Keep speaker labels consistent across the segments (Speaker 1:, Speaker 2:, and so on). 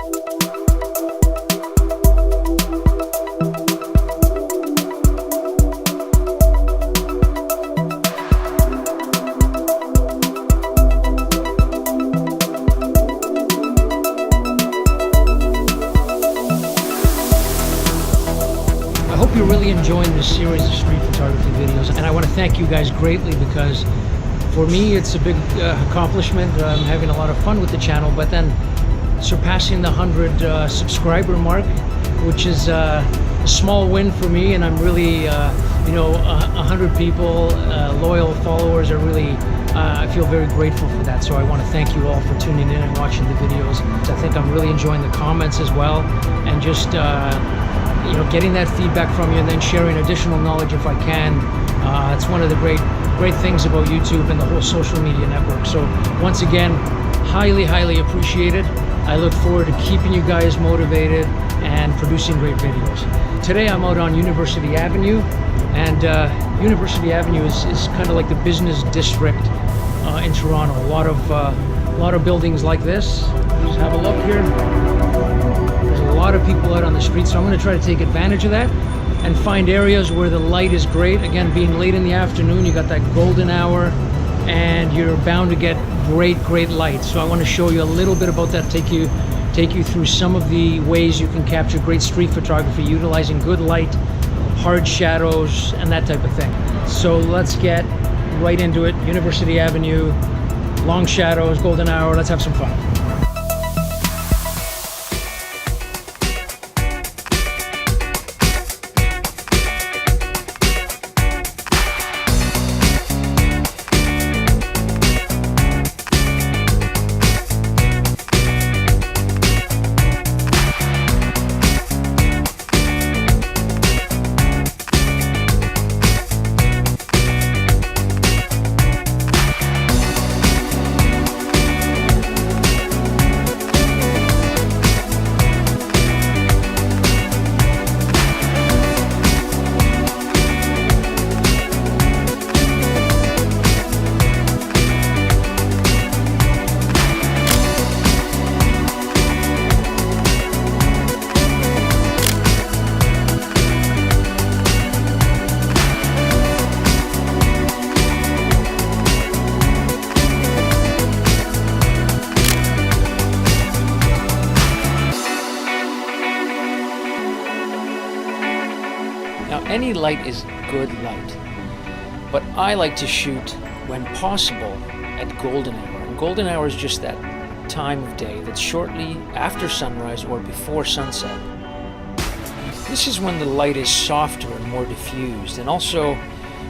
Speaker 1: I hope you're really enjoying this series of street photography videos, and I want to thank you guys greatly, because for me it's a big accomplishment. I'm having a lot of fun with the channel, but then surpassing the 100 subscriber mark, which is a small win for me, and I'm really, you know, 100 people, loyal followers are really, I feel very grateful for that. So I want to thank you all for tuning in and watching the videos. I think I'm really enjoying the comments as well, and just you know, getting that feedback from you and then sharing additional knowledge if I can. It's one of the great things about YouTube and the whole social media network. So once again, highly appreciated. I look forward to keeping you guys motivated and producing great videos. Today I'm out on University Avenue, and University Avenue is kind of like the business district in Toronto. A lot of buildings like this. Just have a look here. There's a lot of people out on the street, so I'm going to try to take advantage of that and find areas where the light is great. Again, being late in the afternoon, you got that golden hour, and you're bound to get great light. So I want to show you a little bit about that, take you through some of the ways you can capture great street photography utilizing good light, hard shadows, and that type of thing. So let's get right into it. University Avenue, long shadows, golden hour. Let's have some fun. Now, any light is good light, but I like to shoot, when possible, at golden hour. And golden hour is just that time of day that's shortly after sunrise or before sunset. This is when the light is softer and more diffused, and also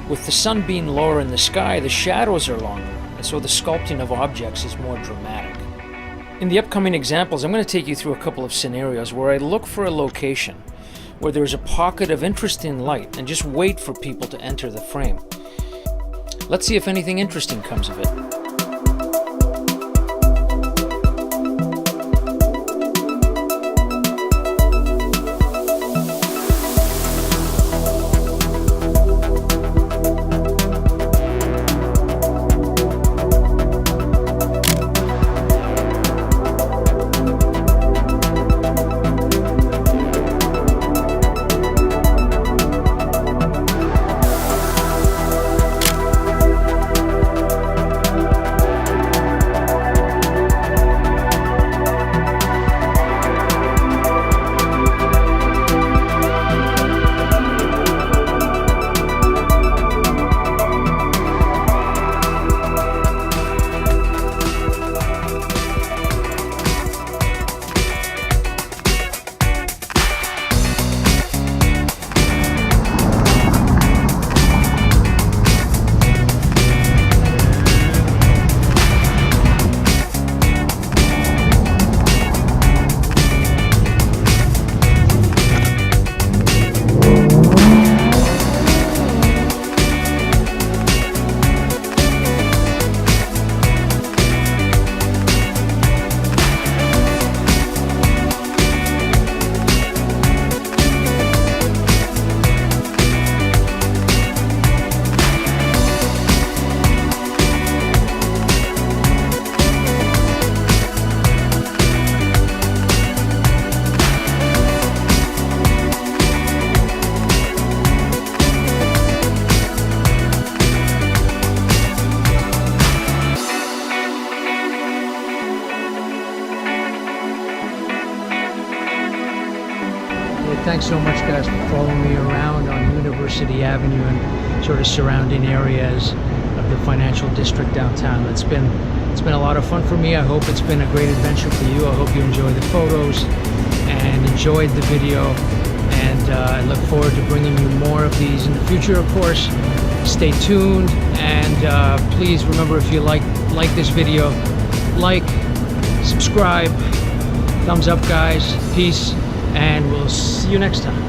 Speaker 1: with the sun being lower in the sky, the shadows are longer, and so the sculpting of objects is more dramatic. In the upcoming examples, I'm going to take you through a couple of scenarios where I look for a location where there's a pocket of interesting light and just wait for people to enter the frame. Let's see if anything interesting comes of it. thanks so much, guys, for following me around on University Avenue and sort of surrounding areas of the financial district downtown. It's been a lot of fun for me. I hope it's been a great adventure for you. I hope you enjoyed the photos and enjoyed the video. And I look forward to bringing you more of these in the future, of course. Stay tuned, and please remember, if you like this video, like, subscribe, thumbs up, guys. Peace, and we'll see you next time.